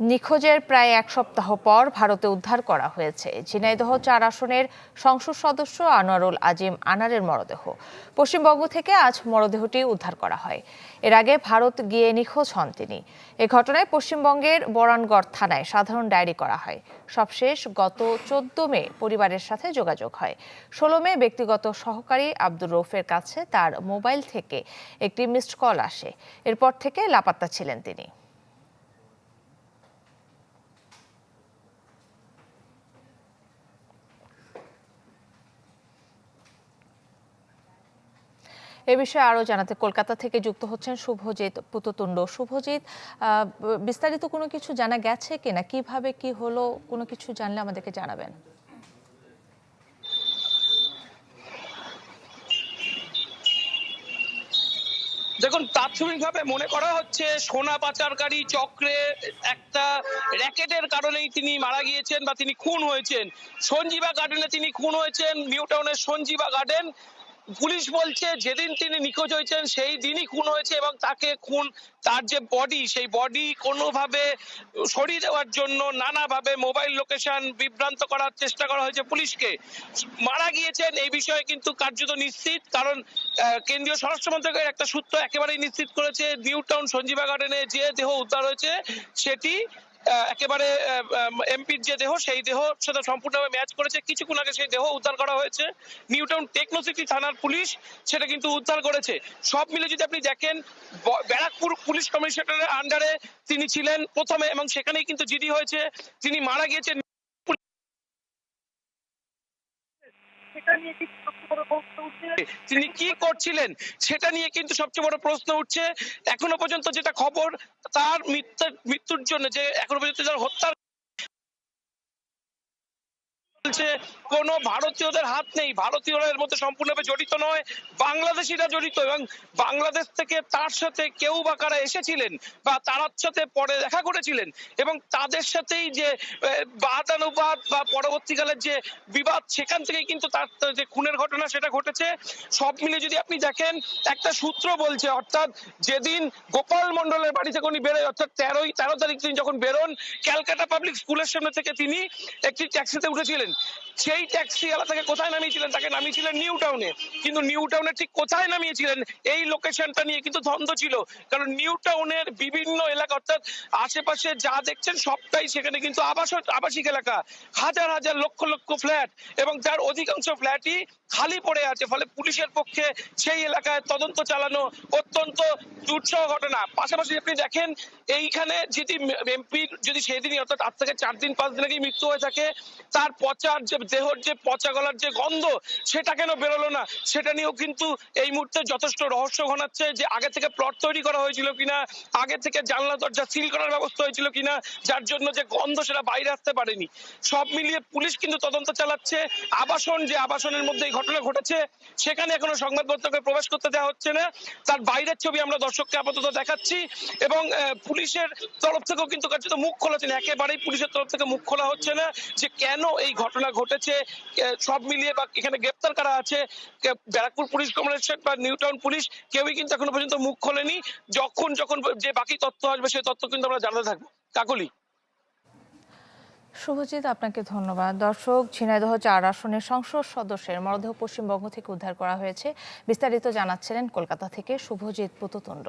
নিখোঁজের প্রায় এক সপ্তাহ পর ভারতে উদ্ধার করা হয়েছে ঝিনাইদহ ৪ আসনের সংসদ সদস্য আনোয়ারুল আজিম আনারের মরদেহ। পশ্চিমবঙ্গ থেকে আজ মরদেহটি উদ্ধার করা হয়। এর আগে ভারত গিয়ে নিখোঁজ হন তিনি। এ ঘটনায় পশ্চিমবঙ্গের বরানগড় থানায় সাধারণ ডায়েরি করা হয়। সবশেষ গত ১৪ মে পরিবারের সাথে যোগাযোগ হয়। ১৬ মে ব্যক্তিগত সহকারী আব্দুর রৌফের কাছে তার মোবাইল থেকে একটি মিসড কল আসে। এরপর থেকে লাপাত্তা ছিলেন তিনি। এ বিষয়ে আরো জানাতে কলকাতা থেকে যুক্ত হচ্ছেন শুভজিৎ পুততুণ্ড। শুভজিৎ, বিস্তারিত কোনো কিছু জানা গেছে কিনা, কিভাবে কি হলো, কোনো কিছু জানলে আমাদেরকে জানাবেন। দেখুন, প্রাথমিকভাবে মনে করা হচ্ছে সোনা পাচারকারী চক্রে একটা র্যাকেটের কারণেই তিনি মারা গিয়েছেন বা তিনি খুন হয়েছেন। সঞ্জীবা গার্ডেনে তিনি খুন হয়েছেন, নিউ টাউনের সঞ্জীবা গার্ডেন। পুলিশ বলছে যেদিন তিনি নিখোঁজ হয়েছেন সেই দিনই খুন হয়েছে এবং তার যে বডি, সেই বডি কোনোভাবে সরিয়ে দেওয়ার জন্য নানাভাবে মোবাইল লোকেশন বিভ্রান্ত করার চেষ্টা করা হয়েছে পুলিশকে। মারা গিয়েছেন এই বিষয়ে কিন্তু কার্যত নিশ্চিত, কারণ কেন্দ্রীয় স্বরাষ্ট্র মন্ত্রকের একটা সূত্র একেবারেই নিশ্চিত করেছে নিউ টাউন সঞ্জীবা গার্ডেনে যে দেহ উদ্ধার হয়েছে সেটি একেবারে এমপির যে দেহ, সেই দেহ সাথে সম্পূর্ণভাবে ম্যাচ করেছে। কিছুক্ষণ আগে সেই দেহ উদ্ধার করা হয়েছে। নিউ টাউন টেকনোসিটি থানার পুলিশ সেটা কিন্তু উদ্ধার করেছে। সব মিলে যদি আপনি দেখেন, ব্যারাকপুর পুলিশ কমিশনারের আন্ডারে তিনি ছিলেন প্রথমে এবং সেখানেই কিন্তু জিডি হয়েছে। তিনি মারা গিয়েছেন। তিনি কি করছিলেন সেটা নিয়ে কিন্তু সবচেয়ে বড় প্রশ্ন উঠছে। এখনো পর্যন্ত যেটা খবর, তার মৃত্যুর জন্য যে এখনো পর্যন্ত যার হত্যা কোন ভারতীয়দের হাত নেই, ভারতীয়রা এর মধ্যে সম্পূর্ণভাবে জড়িত নয়, বাংলাদেশিরা জড়িত। এবং বাংলাদেশ থেকে তার সাথে কেউ বা কারা এসেছিলেন বা তার সাথে পরে দেখা করেছিলেন এবং তাদের সাথেই যে বাদানুবাদ বা পরবর্তীকালের যে বিবাদ, সেখান থেকেই কিন্তু তার যে খুনের ঘটনা সেটা ঘটেছে। সব মিলে যদি আপনি দেখেন, একটা সূত্র বলছে, অর্থাৎ যেদিন গোপাল মন্ডলের বাড়ি থেকে উনি বেরোয়, অর্থাৎ 13 তারিখ তিনি যখন বেরোন, ক্যালকাটা পাবলিক স্কুলের সামনে থেকে তিনি একটি ট্যাক্সিতে উঠেছিলেন। সেই ট্যাক্সিওয়ালা তাকে কোথায় নামিয়েছিলেন? তাকে নামিয়েছিলেন নিউ টাউনে। কিন্তু নিউ টাউনে ঠিক কোথায় নামিয়েছিলেন এই লোকেশনটা নিয়ে কিন্তু দ্বন্দ্ব ছিল, কারণ নিউ টাউনের বিভিন্ন এলাকা, অর্থাৎ আশেপাশে যা দেখছেন সবটাই সেখানে কিন্তু আবাসিক এলাকা, হাজার হাজার লক্ষ লক্ষ ফ্ল্যাট, এবং যার অধিকাংশ ফ্ল্যাটই খালি পড়ে আছে। ফলে পুলিশের পক্ষে সেই এলাকায় তদন্ত চালানো অত্যন্ত দুঃসহ ঘটনা। পাশাপাশি আপনি দেখেন, এইখানে যদি এমপির যদি সেদিনই, অর্থাৎ আজ থেকে 4 দিন 5 দিন আগেই মৃত্যু হয়ে থাকে, তার পচার যে দেহর যে পচা গলার যে গন্ধ, সেটা কেন বেরোলো না সেটা নিয়েও কিন্তু এই মুহূর্তে যথেষ্ট রহস্য ঘনাচ্ছে। যে আগে থেকে প্লট তৈরি করা হয়েছিল কিনা, আগে থেকে জানলা দরজা সিল করার ব্যবস্থা হয়েছিল কিনা, যার জন্য যে গন্ধ সেটা বাইরে আসতে পারেনি। সব মিলিয়ে পুলিশ কিন্তু তদন্ত চালাচ্ছে। আবাসনের মধ্যে এই ঘটনা ঘটেছে, সেখানে এখনো সংবাদপত্রকে প্রবেশ করতে দেওয়া হচ্ছে না। তার বাইরের ছবি আমরা দর্শককে আপাতত দেখাচ্ছি এবং পুলিশের তরফ থেকেও কিন্তু কার্যত মুখ খোলাছেন, একেবারেই পুলিশের তরফ থেকে মুখ খোলা হচ্ছে না যে কেন এই ঘটনা ঘটেছে। সব মিলিয়ে বা এখানে গ্রেপ্তার করা আছে ব্যারাকপুর পুলিশ কমিশনারেট বা নিউ টাউন পুলিশ, কেউই কিন্তু এখনো পর্যন্ত মুখ খোলেনি। যখন যে বাকি তথ্য আসবে সেই তথ্য কিন্তু আমরা জানাতে থাকবো। কাকলি। শুভজিৎ, আপনাকে ধন্যবাদ। দর্শক, ঝিনাইদহ ৪ আসনের সংসদ সদস্যের মরদেহ পশ্চিমবঙ্গ থেকে উদ্ধার করা হয়েছে। বিস্তারিত জানাচ্ছিলেন কলকাতা থেকে শুভজিৎ পুততুণ্ড।